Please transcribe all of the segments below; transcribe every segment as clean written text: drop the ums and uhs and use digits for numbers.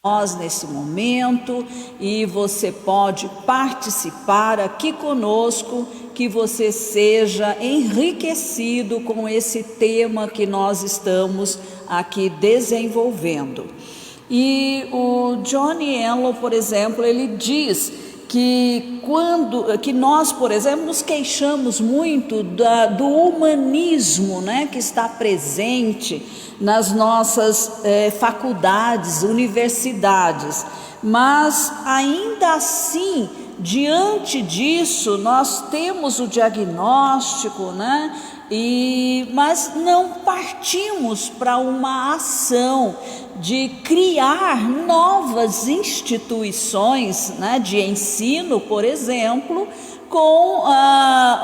nós nesse momento, e você pode participar aqui conosco, que você seja enriquecido com esse tema que nós estamos aqui desenvolvendo. E o Johnny Enlow, por exemplo, ele diz que nós, por exemplo, nos queixamos muito do humanismo, né, que está presente nas nossas faculdades, universidades, mas ainda assim, diante disso, nós temos o diagnóstico, né? Mas não partimos para uma ação de criar novas instituições, né, de ensino, por exemplo, com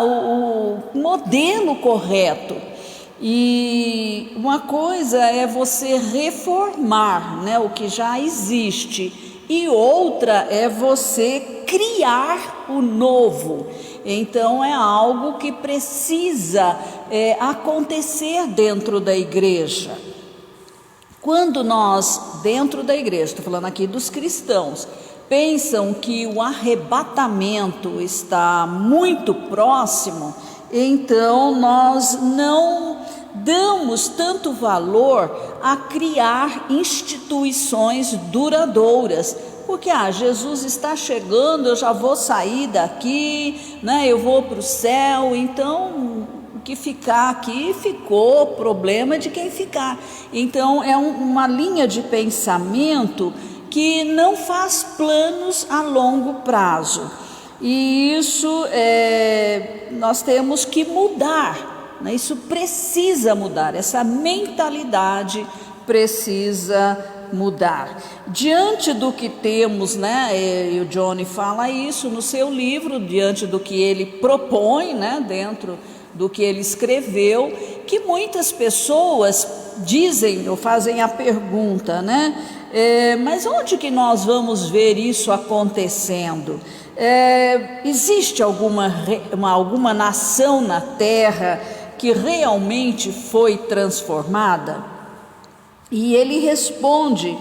o modelo correto. E uma coisa é você reformar, né, o que já existe, e outra é você criar o novo. Então é algo que precisa acontecer dentro da igreja. Quando nós, dentro da igreja, estou falando aqui dos cristãos, pensam que o arrebatamento está muito próximo, então nós não damos tanto valor a criar instituições duradouras, porque Jesus está chegando, eu já vou sair daqui, né? Eu vou para o céu, então o que ficar aqui ficou, problema de quem ficar. Então é uma linha de pensamento que não faz planos a longo prazo, e isso nós temos que mudar, né? Isso precisa mudar, essa mentalidade precisa mudar. Diante do que temos, né, e o Johnny fala isso no seu livro, diante do que ele propõe, né, dentro do que ele escreveu, que muitas pessoas dizem ou fazem a pergunta, né, mas onde que nós vamos ver isso acontecendo? Existe alguma nação na terra que realmente foi transformada? E ele responde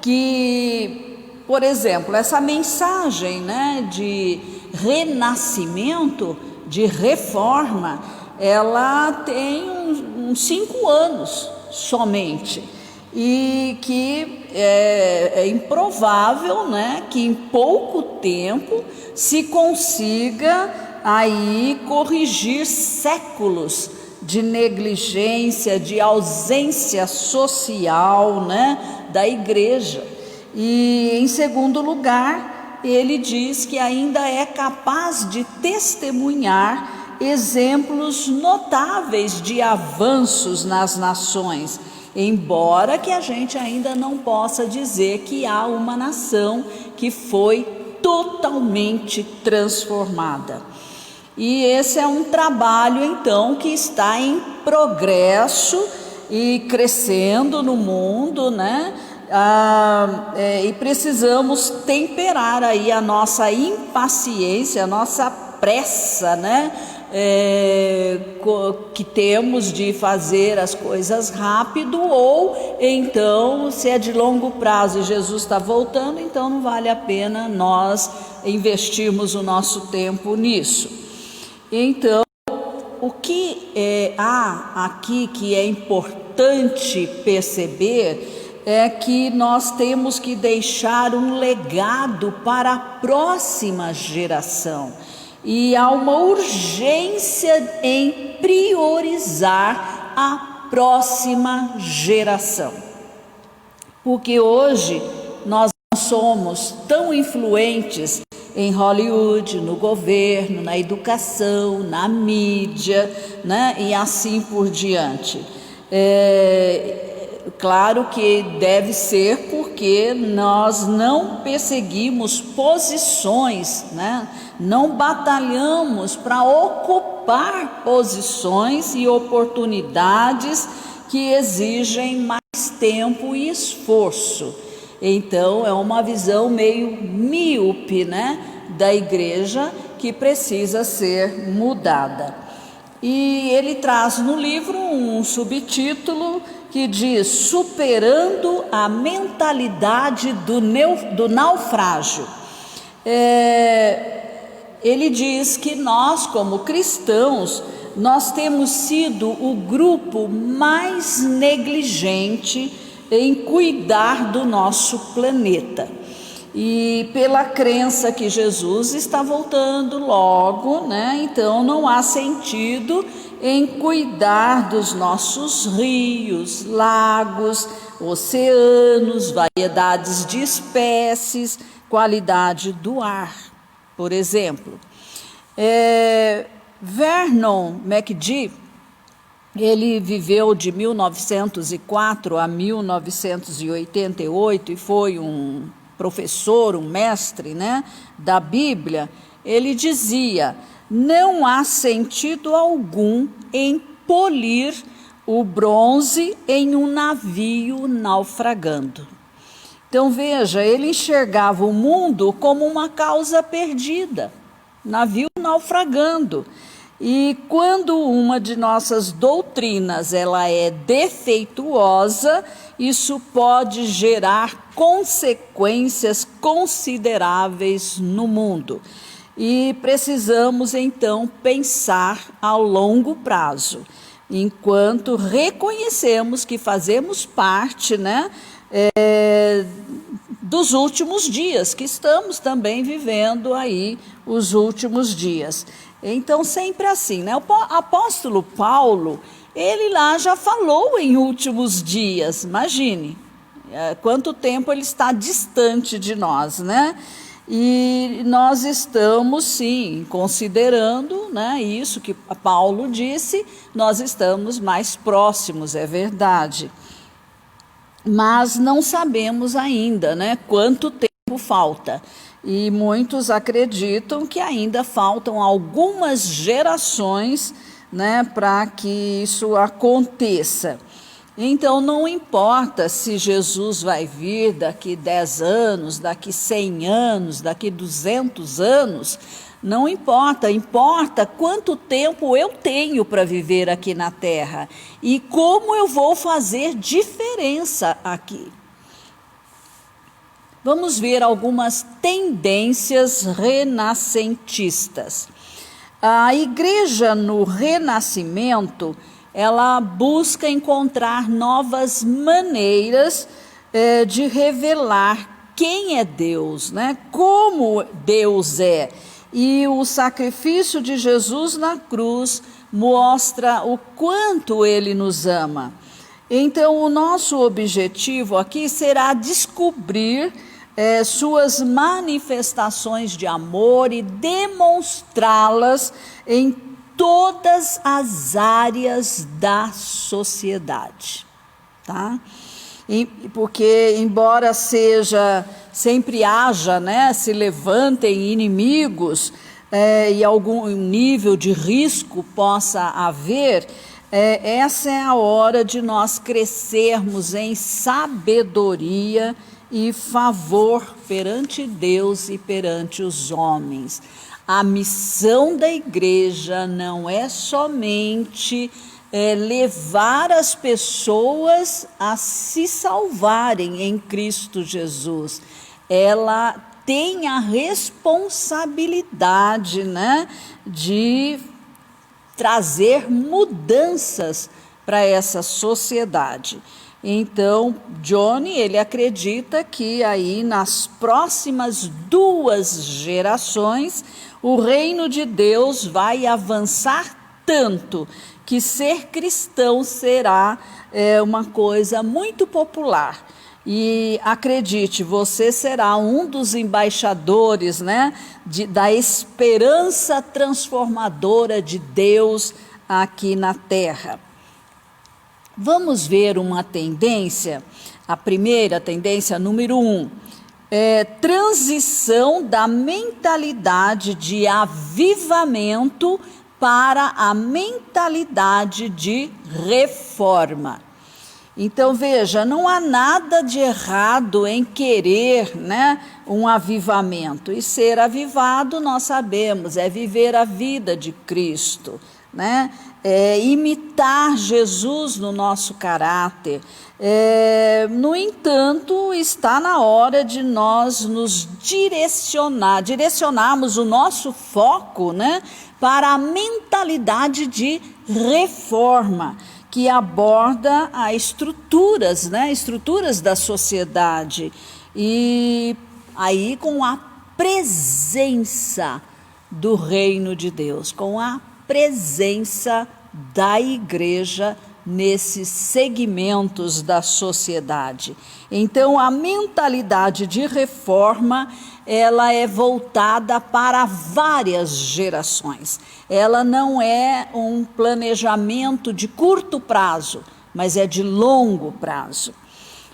que, por exemplo, essa mensagem, né, de renascimento, de reforma, ela tem uns 5 anos somente, e que é improvável, né, que em pouco tempo se consiga aí corrigir séculos de negligência, de ausência social, né, da igreja. E em segundo lugar, ele diz que ainda é capaz de testemunhar exemplos notáveis de avanços nas nações, embora que a gente ainda não possa dizer que há uma nação que foi totalmente transformada. E esse é um trabalho, então, que está em progresso e crescendo no mundo, né? E precisamos temperar aí a nossa impaciência, a nossa pressa, né? Que temos de fazer as coisas rápido, ou então, se é de longo prazo e Jesus está voltando, então não vale a pena nós investirmos o nosso tempo nisso. Então, o que há aqui que é importante perceber é que nós temos que deixar um legado para a próxima geração, e há uma urgência em priorizar a próxima geração, porque hoje nós somos tão influentes em Hollywood, no governo, na educação, na mídia, né, e assim por diante. Claro que deve ser porque nós não perseguimos posições, né, não batalhamos para ocupar posições e oportunidades que exigem mais tempo e esforço. Então é uma visão meio míope, né, da igreja, que precisa ser mudada. E ele traz no livro um subtítulo que diz: superando a mentalidade do naufrágio. Ele diz que nós, como cristãos, nós temos sido o grupo mais negligente em cuidar do nosso planeta. E pela crença que Jesus está voltando logo, então não há sentido em cuidar dos nossos rios, lagos, oceanos, variedades de espécies, qualidade do ar, por exemplo. Vernon McGee, ele viveu de 1904 a 1988 e foi um professor, um mestre, da Bíblia. Ele dizia: não há sentido algum em polir o bronze em um navio naufragando. Então veja, ele enxergava o mundo como uma causa perdida, navio naufragando. E quando uma de nossas doutrinas ela é defeituosa, isso pode gerar consequências consideráveis no mundo. E precisamos então pensar a longo prazo, enquanto reconhecemos que fazemos parte, dos últimos dias, que estamos também vivendo aí os últimos dias. Então, sempre assim, O apóstolo Paulo, ele lá já falou em últimos dias, imagine, quanto tempo ele está distante de nós, E nós estamos, sim, considerando, isso que Paulo disse, nós estamos mais próximos, é verdade. Mas não sabemos ainda, quanto tempo falta. E muitos acreditam que ainda faltam algumas gerações, para que isso aconteça. Então, não importa se Jesus vai vir daqui 10 anos, daqui 100 anos, daqui 200 anos, não importa, importa quanto tempo eu tenho para viver aqui na Terra e como eu vou fazer diferença aqui. Vamos ver algumas tendências renascentistas. A igreja no Renascimento, ela busca encontrar novas maneiras de revelar quem é Deus, como Deus é. E o sacrifício de Jesus na cruz mostra o quanto Ele nos ama. Então, o nosso objetivo aqui será descobrir suas manifestações de amor e demonstrá-las em todas as áreas da sociedade, tá? Porque embora sempre haja, se levantem inimigos e algum nível de risco possa haver, essa é a hora de nós crescermos em sabedoria e favor perante Deus e perante os homens. A missão da igreja não é somente levar as pessoas a se salvarem em Cristo Jesus. Ela tem a responsabilidade, de trazer mudanças para essa sociedade. Então, Johnny, ele acredita que aí nas próximas 2 gerações, o reino de Deus vai avançar tanto que ser cristão será uma coisa muito popular. E acredite, você será um dos embaixadores, da esperança transformadora de Deus aqui na terra. Vamos ver uma tendência, a primeira tendência, número 1, transição da mentalidade de avivamento para a mentalidade de reforma. Então, veja, não há nada de errado em querer, um avivamento. E ser avivado, nós sabemos, é viver a vida de Cristo, imitar Jesus no nosso caráter. No entanto, está na hora de nós nos direcionarmos o nosso foco, né, para a mentalidade de reforma, que aborda as estruturas, né, estruturas da sociedade, e aí com a presença do reino de Deus, com a presença da igreja nesses segmentos da sociedade. Então, a mentalidade de reforma, ela é voltada para várias gerações. Ela não é um planejamento de curto prazo, mas é de longo prazo.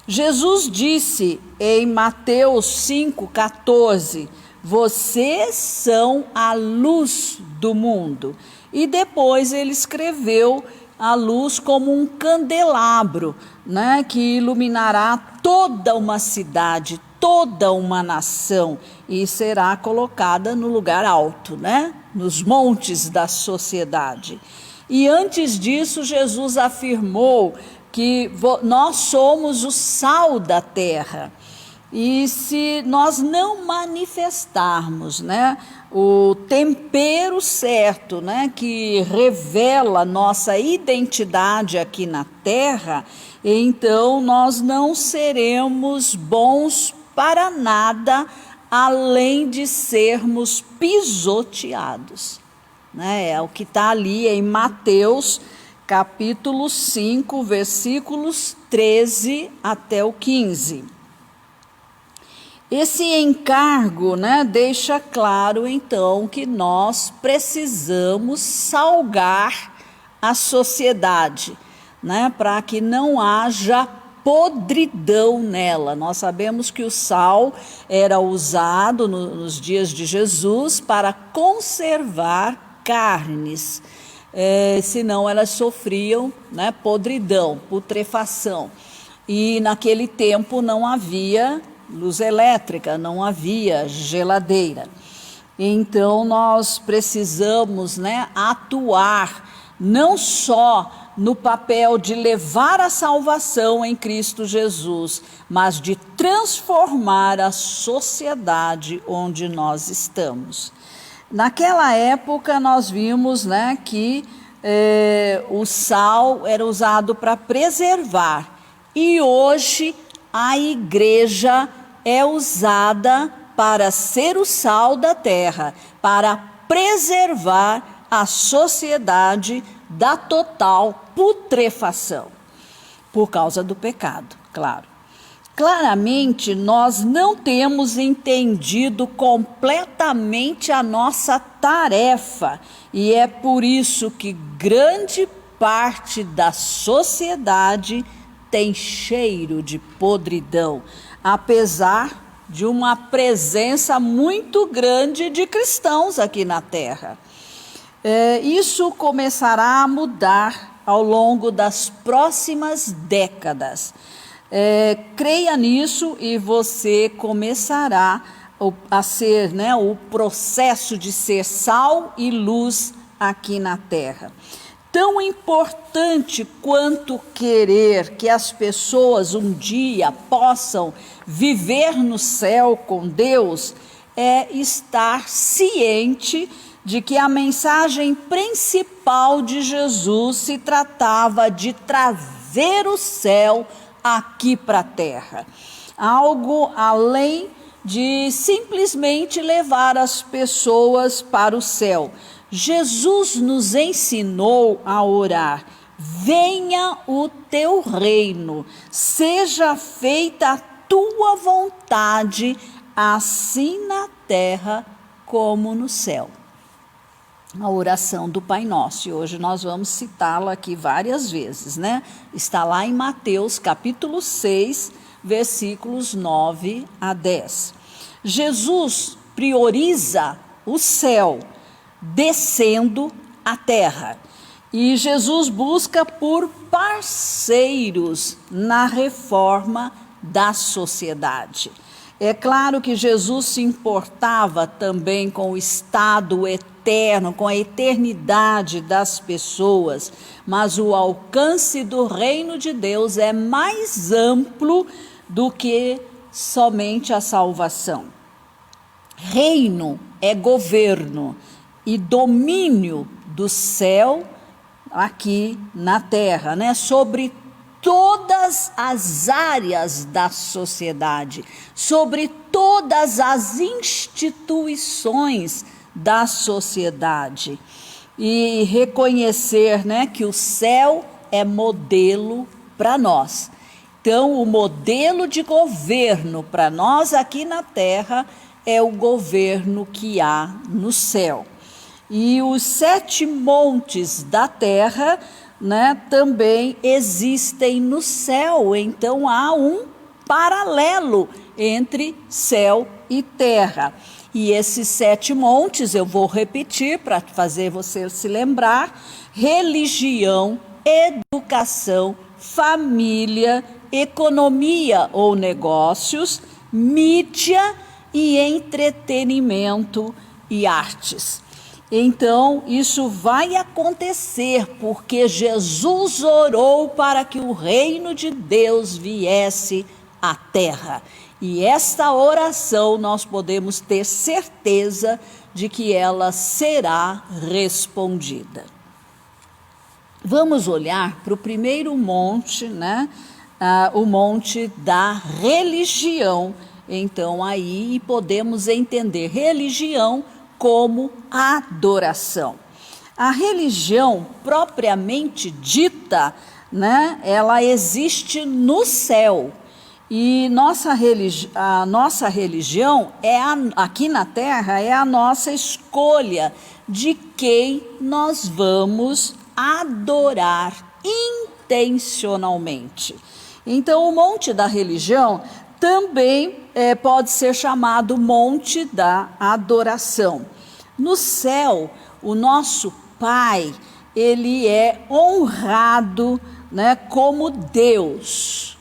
Jesus disse em Mateus 5,14, vocês são a luz do mundo. E depois ele escreveu a luz como um candelabro, né, que iluminará toda uma cidade, toda uma nação, e será colocada no lugar alto, né, nos montes da sociedade. E antes disso, Jesus afirmou que nós somos o sal da terra. E se nós não manifestarmos, né, o tempero certo, né, que revela nossa identidade aqui na terra, então nós não seremos bons para nada, além de sermos pisoteados, né? É o que está ali em Mateus, capítulo 5, versículos 13 até o 15. Esse encargo, né, deixa claro, então, que nós precisamos salgar a sociedade, né, para que não haja podridão nela. Nós sabemos que o sal era usado nos dias de Jesus para conservar carnes, senão elas sofriam, né, podridão, putrefação. E naquele tempo não havia luz elétrica, não havia geladeira. Então nós precisamos, né, atuar não só no papel de levar a salvação em Cristo Jesus, mas de transformar a sociedade onde nós estamos. Naquela época nós vimos, né, que o sal era usado para preservar, e hoje a igreja é usada para ser o sal da terra, para preservar a sociedade da total putrefação, por causa do pecado, claro. Claramente, nós não temos entendido completamente a nossa tarefa, e é por isso que grande parte da sociedade tem cheiro de podridão, apesar de uma presença muito grande de cristãos aqui na terra. Isso começará a mudar ao longo das próximas décadas. Creia nisso e você começará a ser, né, o processo de ser sal e luz aqui na terra. Tão importante quanto querer que as pessoas um dia possam viver no céu com Deus é estar ciente de que a mensagem principal de Jesus se tratava de trazer o céu aqui para a terra. Algo além de simplesmente levar as pessoas para o céu. Jesus nos ensinou a orar: venha o teu reino, seja feita a tua vontade, assim na terra como no céu. A oração do Pai Nosso, e hoje nós vamos citá-la aqui várias vezes, né? Está lá em Mateus capítulo 6, versículos 9 a 10. Jesus prioriza o céu, descendo à terra. E Jesus busca por parceiros na reforma da sociedade. É claro que Jesus se importava também com o estado eterno eterno, com a eternidade das pessoas, mas o alcance do reino de Deus é mais amplo do que somente a salvação. Reino é governo e domínio do céu aqui na terra, né? Sobre todas as áreas da sociedade, sobre todas as instituições da sociedade. E reconhecer, né, que o céu é modelo para nós. Então, o modelo de governo para nós aqui na terra é o governo que há no céu. E os 7 montes da terra, né, também existem no céu, então há um paralelo entre céu e terra. E esses 7 montes, eu vou repetir para fazer você se lembrar: religião, educação, família, economia ou negócios, mídia e entretenimento e artes. Então, isso vai acontecer porque Jesus orou para que o reino de Deus viesse à terra. E esta oração nós podemos ter certeza de que ela será respondida. Vamos olhar para o primeiro monte, né? O monte da religião. Então, aí podemos entender religião como adoração. A religião propriamente dita, né, ela existe no céu. E a nossa religião aqui na terra é a nossa escolha de quem nós vamos adorar intencionalmente. Então, o monte da religião também pode ser chamado monte da adoração. No céu, o nosso Pai, ele é honrado, né, como Deus.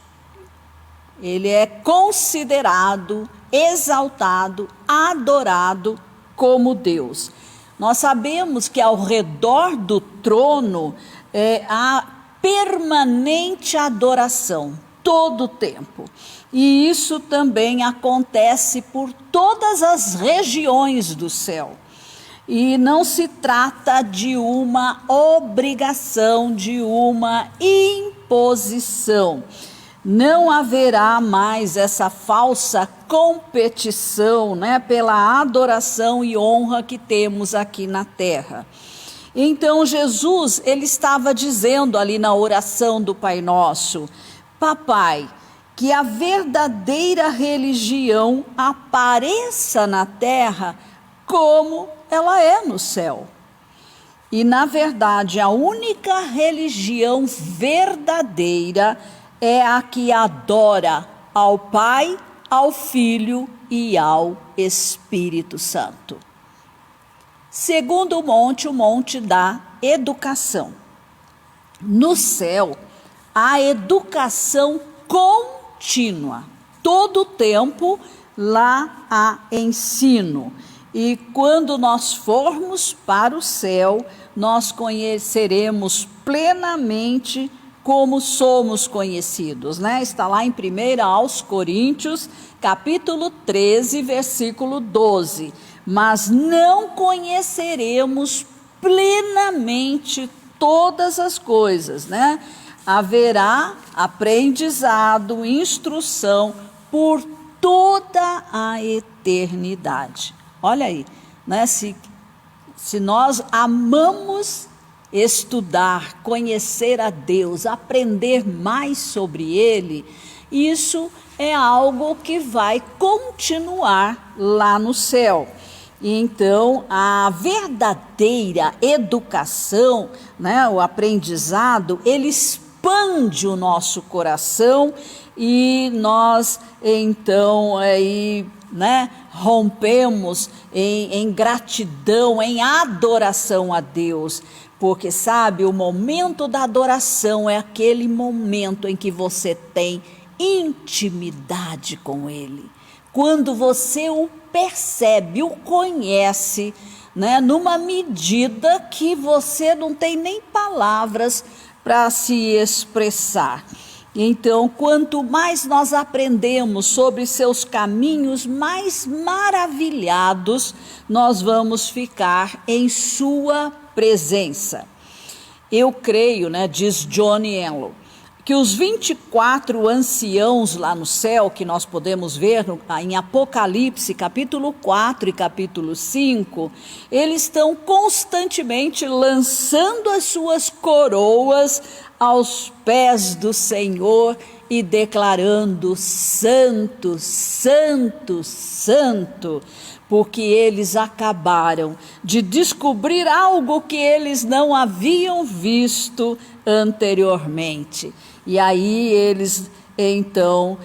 Ele é considerado, exaltado, adorado como Deus. Nós sabemos que ao redor do trono há permanente adoração, todo o tempo. E isso também acontece por todas as regiões do céu. E não se trata de uma obrigação, de uma imposição. Não haverá mais essa falsa competição, né, pela adoração e honra que temos aqui na terra. Então Jesus, ele estava dizendo ali na oração do Pai Nosso: Papai, que a verdadeira religião apareça na terra como ela é no céu. E na verdade a única religião verdadeira é a que adora ao Pai, ao Filho e ao Espírito Santo. Segundo o monte da educação. No céu, há educação contínua. Todo o tempo lá há ensino. E quando nós formos para o céu, nós conheceremos plenamente como somos conhecidos, né? Está lá em 1 aos Coríntios, capítulo 13, versículo 12. Mas não conheceremos plenamente todas as coisas, né? Haverá aprendizado, instrução por toda a eternidade. Olha aí, né? Se nós amamos estudar, conhecer a Deus, aprender mais sobre Ele, isso é algo que vai continuar lá no céu. E então, a verdadeira educação, né, o aprendizado, ele expande o nosso coração e nós, então, aí, né, rompemos em gratidão, em adoração a Deus. Porque, sabe, o momento da adoração é aquele momento em que você tem intimidade com Ele. Quando você o percebe, o conhece, né, numa medida que você não tem nem palavras para se expressar. Então, quanto mais nós aprendemos sobre seus caminhos, mais maravilhados nós vamos ficar em sua presença. Eu creio, né, diz Johnny Enlow, que os 24 anciãos lá no céu, que nós podemos ver em Apocalipse, capítulo 4 e capítulo 5, eles estão constantemente lançando as suas coroas aos pés do Senhor e declarando: Santo, Santo, Santo, porque eles acabaram de descobrir algo que eles não haviam visto anteriormente. E aí eles então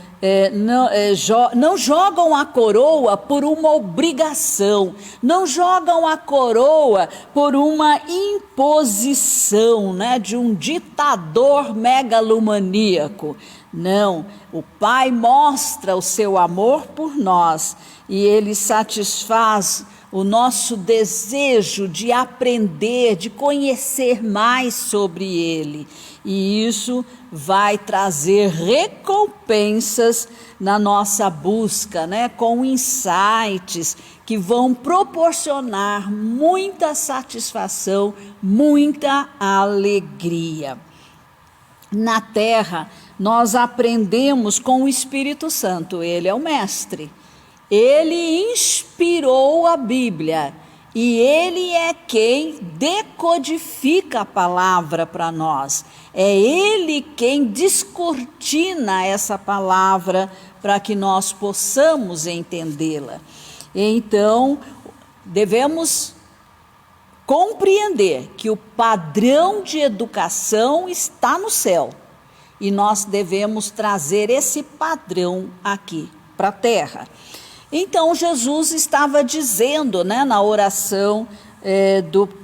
não jogam a coroa por uma obrigação, não jogam a coroa por uma imposição, né, de um ditador megalomaníaco. Não, o Pai mostra o seu amor por nós e Ele satisfaz o nosso desejo de aprender, de conhecer mais sobre Ele. E isso vai trazer recompensas na nossa busca, né? Com insights que vão proporcionar muita satisfação, muita alegria. Na terra, nós aprendemos com o Espírito Santo, ele é o mestre. Ele inspirou a Bíblia e ele é quem decodifica a palavra para nós. É ele quem descortina essa palavra para que nós possamos entendê-la. Então, devemos compreender que o padrão de educação está no céu e nós devemos trazer esse padrão aqui para a terra. Então, Jesus estava dizendo, né, na oração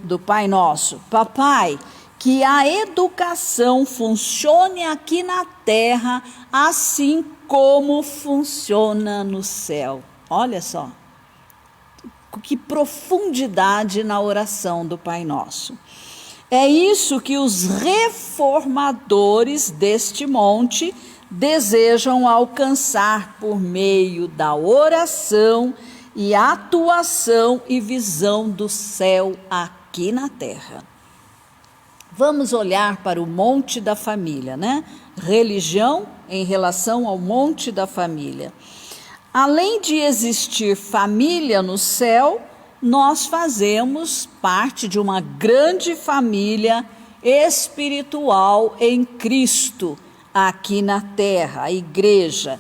do Pai Nosso: Papai, que a educação funcione aqui na terra, assim como funciona no céu. Olha só, que profundidade na oração do Pai Nosso. É isso que os reformadores deste monte desejam alcançar por meio da oração e atuação e visão do céu aqui na terra. Vamos olhar para o monte da família, né? Religião em relação ao monte da família. Além de existir família no céu, nós fazemos parte de uma grande família espiritual em Cristo, aqui na terra, a igreja.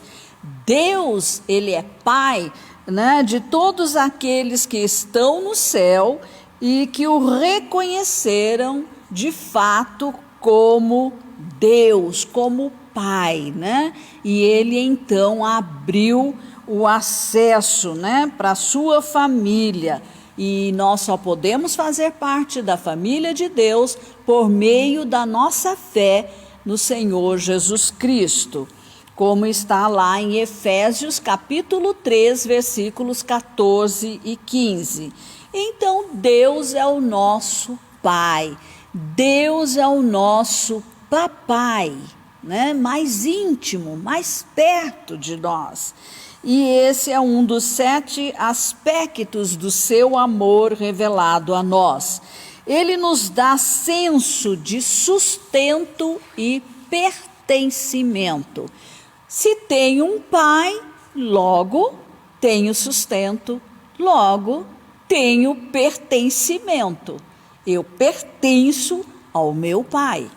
Deus, ele é Pai, né, de todos aqueles que estão no céu e que o reconheceram de fato como Deus, como Pai, né? E ele então abriu o acesso, né, para a sua família. E nós só podemos fazer parte da família de Deus por meio da nossa fé no Senhor Jesus Cristo, como está lá em Efésios capítulo 3, versículos 14 e 15. Então, Deus é o nosso Pai, Deus é o nosso papai, né? Mais íntimo, mais perto de nós. E esse é um dos 7 aspectos do seu amor revelado a nós. Ele nos dá senso de sustento e pertencimento. Se tenho um pai, logo tenho sustento, logo tenho pertencimento. Eu pertenço ao meu pai.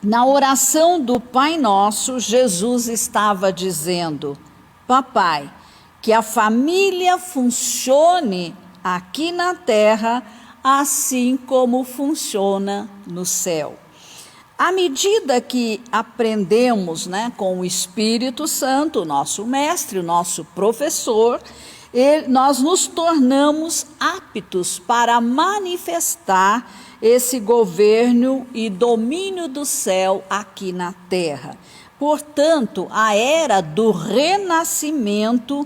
Na oração do Pai Nosso, Jesus estava dizendo: Papai, que a família funcione aqui na terra, assim como funciona no céu. À medida que aprendemos, né, com o Espírito Santo, o nosso mestre, o nosso professor, nós nos tornamos aptos para manifestar esse governo e domínio do céu aqui na terra. Portanto, a era do renascimento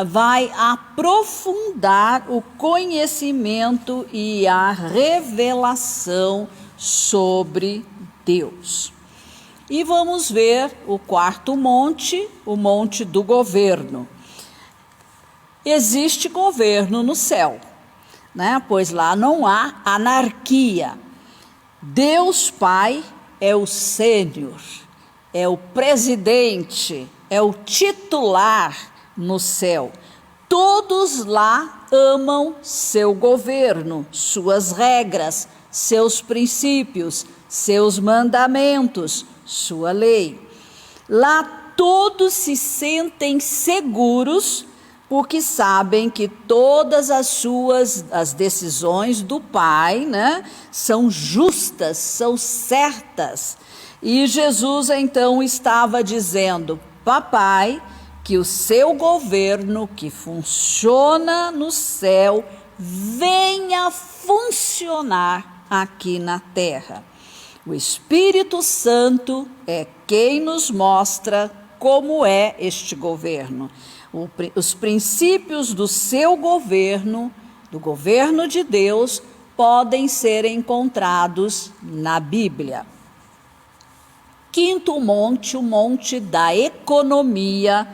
vai aprofundar o conhecimento e a revelação sobre Deus. E vamos ver o quarto monte, o monte do governo. Existe governo no céu, né? Pois lá não há anarquia. Deus Pai é o sênior, é o presidente, é o titular no céu. Todos lá amam seu governo, suas regras, seus princípios, seus mandamentos, sua lei. Lá todos se sentem seguros porque sabem que todas as decisões do Pai, né, são justas, são certas. E Jesus então estava dizendo: Papai, que o seu governo que funciona no céu venha funcionar aqui na terra. O Espírito Santo é quem nos mostra como é este governo. Os princípios do seu governo, do governo de Deus, podem ser encontrados na Bíblia. Quinto monte, o monte da economia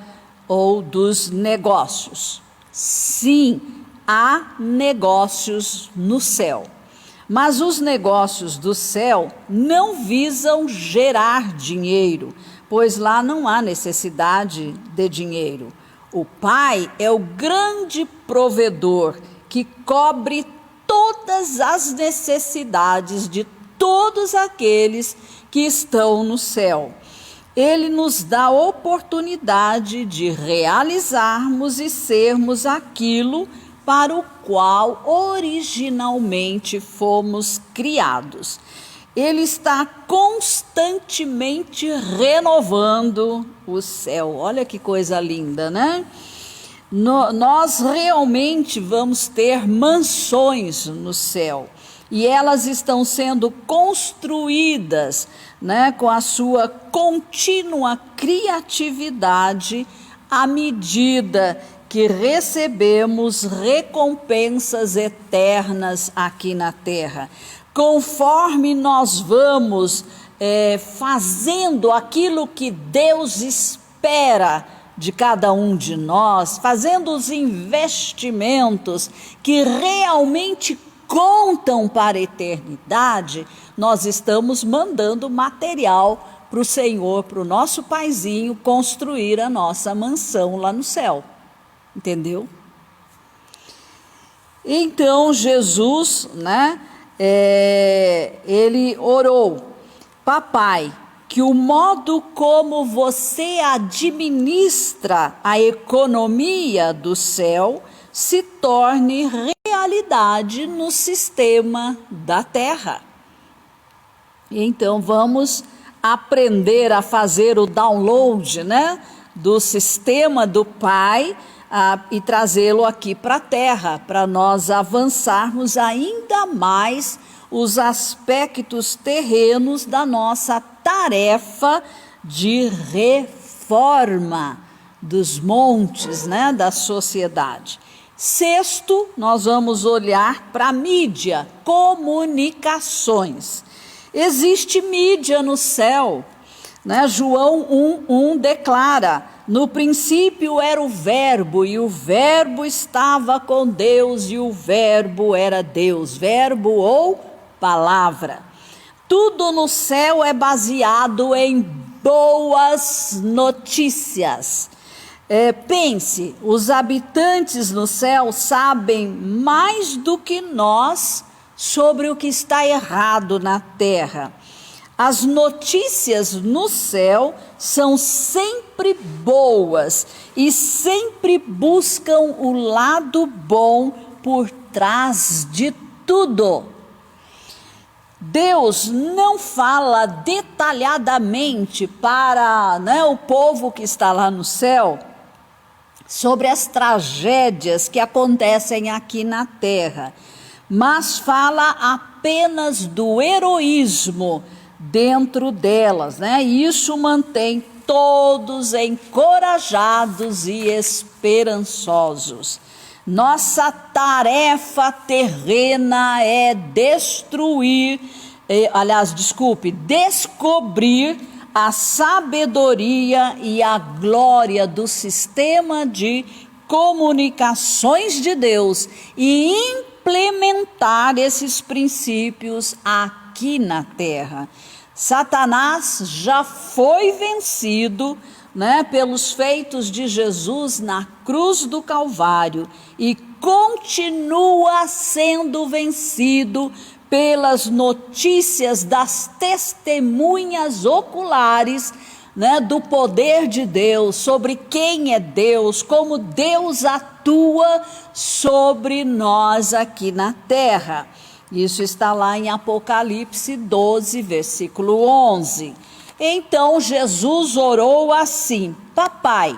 ou dos negócios. Sim, há negócios no céu, mas os negócios do céu não visam gerar dinheiro, pois lá não há necessidade de dinheiro. O Pai é o grande provedor que cobre todas as necessidades de todos aqueles que estão no céu. Ele nos dá a oportunidade de realizarmos e sermos aquilo para o qual originalmente fomos criados. Ele está constantemente renovando o céu. Olha que coisa linda, né? Nós realmente vamos ter mansões no céu. E elas estão sendo construídas, né, com a sua contínua criatividade à medida que recebemos recompensas eternas aqui na terra. Conforme nós vamos fazendo aquilo que Deus espera de cada um de nós, fazendo os investimentos que realmente contam para a eternidade, nós estamos mandando material para o Senhor, para o nosso Paizinho, construir a nossa mansão lá no céu. Entendeu? Então Jesus, né, ele orou: Papai, que o modo como você administra a economia do céu se torne realidade no sistema da terra. Então vamos aprender a fazer o download, né, do sistema do Pai e trazê-lo aqui para a terra, para nós avançarmos ainda mais os aspectos terrenos da nossa tarefa de reforma dos montes, né, da sociedade. Sexto, nós vamos olhar para a mídia, comunicações. Existe mídia no céu, né? João 1:1 declara: no princípio era o verbo, e o verbo estava com Deus, e o verbo era Deus. Verbo ou palavra. Tudo no céu é baseado em boas notícias. Pense, os habitantes no céu sabem mais do que nós sobre o que está errado na terra. As notícias no céu são sempre boas e sempre buscam o lado bom por trás de tudo. Deus não fala detalhadamente para, né, o povo que está lá no céu sobre as tragédias que acontecem aqui na terra, mas fala apenas do heroísmo dentro delas, né? E isso mantém todos encorajados e esperançosos. Nossa tarefa terrena é descobrir a sabedoria e a glória do sistema de comunicações de Deus e implementar esses princípios aqui na terra. Satanás já foi vencido, pelos feitos de Jesus na cruz do Calvário e continua sendo vencido pelas notícias das testemunhas oculares, do poder de Deus, sobre quem é Deus, como Deus atua sobre nós aqui na terra. Isso está lá em Apocalipse 12, versículo 11. Então Jesus orou assim: Papai,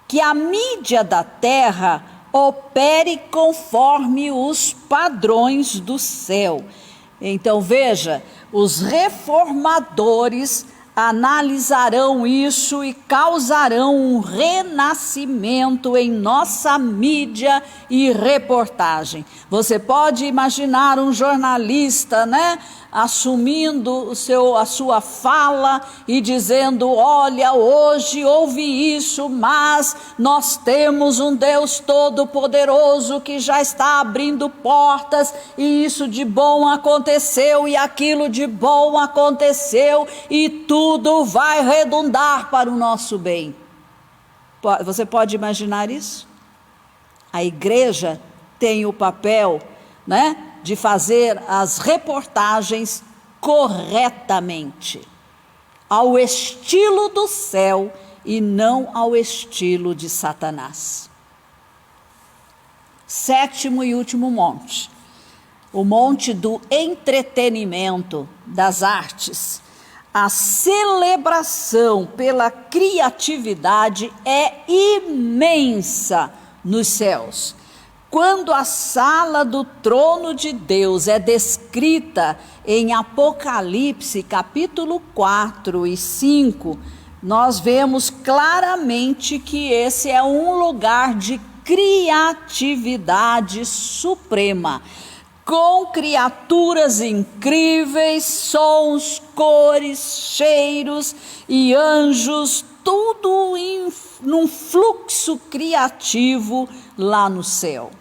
que a mídia da terra opere conforme os padrões do céu. Então veja, os reformadores analisarão isso e causarão um renascimento em nossa mídia e reportagem. Você pode imaginar um jornalista, assumindo a sua fala e dizendo: olha, hoje houve isso, mas nós temos um Deus todo-poderoso que já está abrindo portas, e isso de bom aconteceu, e aquilo de bom aconteceu, e tudo vai redundar para o nosso bem. Você pode imaginar isso? A igreja tem o papel, de fazer as reportagens corretamente, ao estilo do céu e não ao estilo de Satanás. Sétimo e último monte, o monte do entretenimento, das artes. A celebração pela criatividade é imensa nos céus. Quando a sala do trono de Deus é descrita em Apocalipse, capítulo 4 e 5, nós vemos claramente que esse é um lugar de criatividade suprema, com criaturas incríveis, sons, cores, cheiros e anjos, tudo num fluxo criativo lá no céu.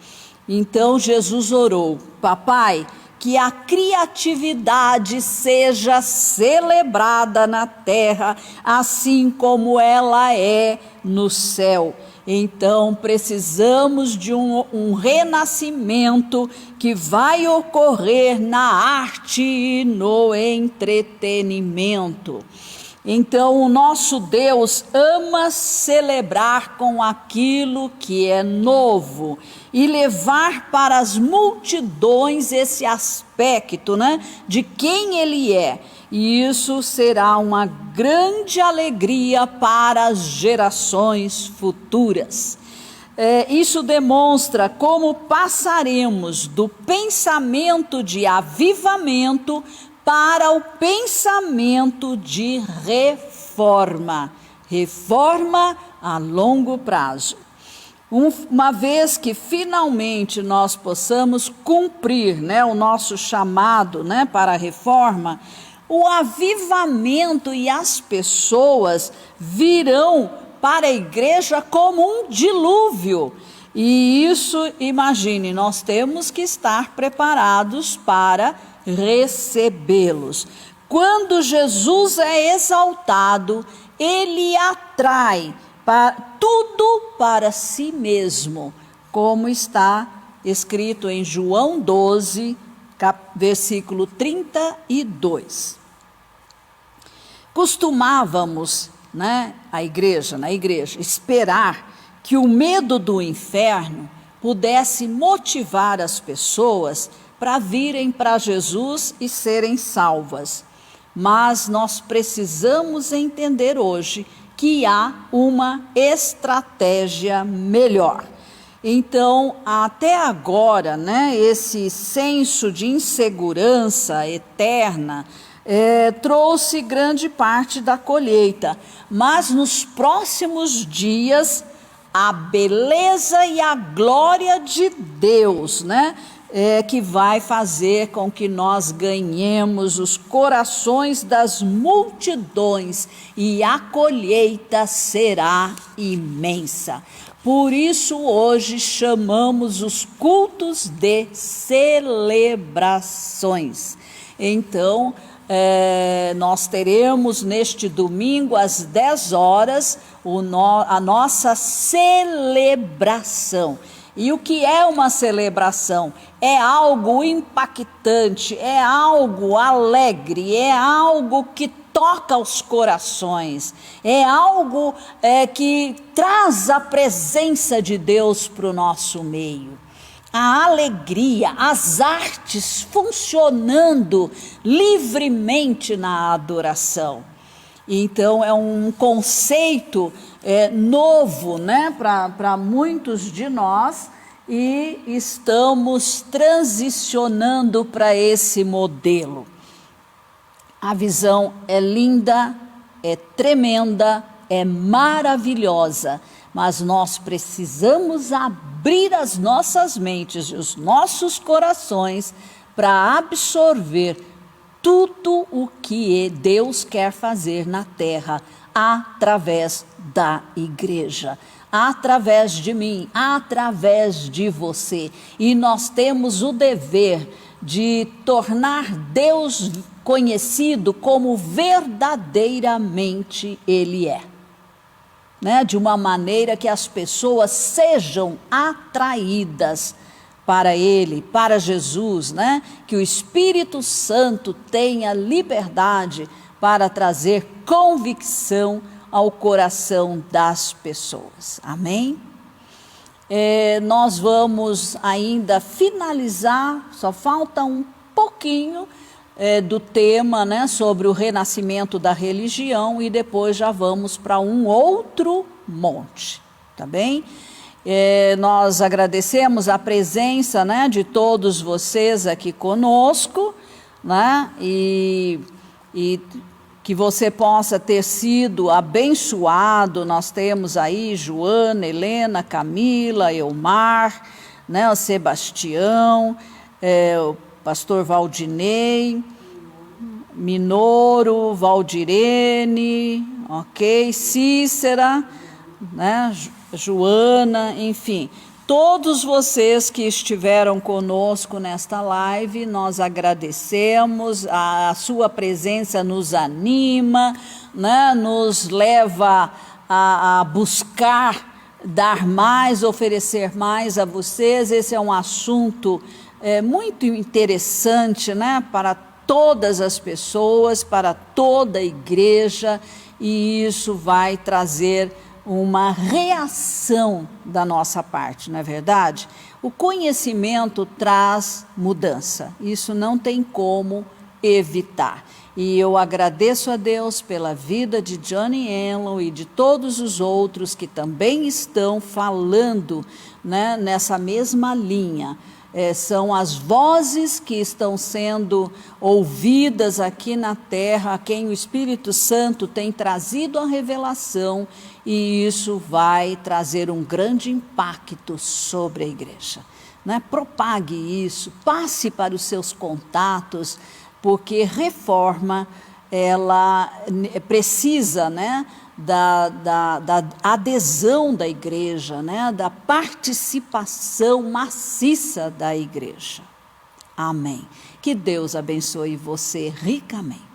Então Jesus orou: Papai, que a criatividade seja celebrada na terra, assim como ela é no céu. Então precisamos de um renascimento que vai ocorrer na arte e no entretenimento. Então o nosso Deus ama celebrar com aquilo que é novo e levar para as multidões esse aspecto, de quem Ele é. E isso será uma grande alegria para as gerações futuras. Isso demonstra como passaremos do pensamento de avivamento para o pensamento de reforma a longo prazo. Uma vez que finalmente nós possamos cumprir, o nosso chamado, para a reforma, o avivamento e as pessoas virão para a igreja como um dilúvio. E isso, imagine, nós temos que estar preparados para recebê-los. Quando Jesus é exaltado, Ele atrai tudo para si mesmo, como está escrito em João 12, versículo 32. Costumávamos, na igreja, esperar que o medo do inferno pudesse motivar as pessoas para virem para Jesus e serem salvas. Mas nós precisamos entender hoje que há uma estratégia melhor. Então, até agora, esse senso de insegurança eterna, trouxe grande parte da colheita, mas nos próximos dias a beleza e a glória de Deus, né, que vai fazer com que nós ganhemos os corações das multidões, e a colheita será imensa. Por isso hoje chamamos os cultos de celebrações. Então, nós teremos neste domingo às 10 horas a nossa celebração. E o que é uma celebração? É algo impactante, é algo alegre, é algo que toca os corações, é algo que traz a presença de Deus para o nosso meio. A alegria, as artes funcionando livremente na adoração. Então é um conceito novo, né, para muitos de nós, e estamos transicionando para esse modelo. A visão é linda, é tremenda, é maravilhosa, mas nós precisamos abrir as nossas mentes e os nossos corações para absorver tudo o que Deus quer fazer na terra através da igreja, através de mim, através de você. E nós temos o dever de tornar Deus conhecido como verdadeiramente Ele é, né? De uma maneira que as pessoas sejam atraídas para Ele, para Jesus, né? Que o Espírito Santo tenha liberdade para trazer convicção ao coração das pessoas. Amém? Nós vamos ainda finalizar, só falta um pouquinho do tema, né, sobre o renascimento da religião, e depois já vamos para um outro monte, tá bem? Nós agradecemos a presença, né, de todos vocês aqui conosco, né, e que você possa ter sido abençoado. Nós temos aí Joana, Helena, Camila, Elmar, né, o Sebastião, o pastor Valdinei, Minoro, Valdirene, ok, Cícera, né, Joana, enfim, todos vocês que estiveram conosco nesta live, nós agradecemos, a sua presença nos anima, né, nos leva a buscar dar mais, oferecer mais a vocês. Esse é um assunto muito interessante, né, para todas as pessoas, para toda a igreja, e isso vai trazer uma reação da nossa parte, não é verdade? O conhecimento traz mudança, isso não tem como evitar. E eu agradeço a Deus pela vida de Johnny Enlow e de todos os outros que também estão falando, né, nessa mesma linha. São as vozes que estão sendo ouvidas aqui na terra, a quem o Espírito Santo tem trazido a revelação, e isso vai trazer um grande impacto sobre a igreja, né? Propague isso, passe para os seus contatos, porque reforma, ela precisa, né, da adesão da igreja, né, da participação maciça da igreja. Amém. Que Deus abençoe você ricamente.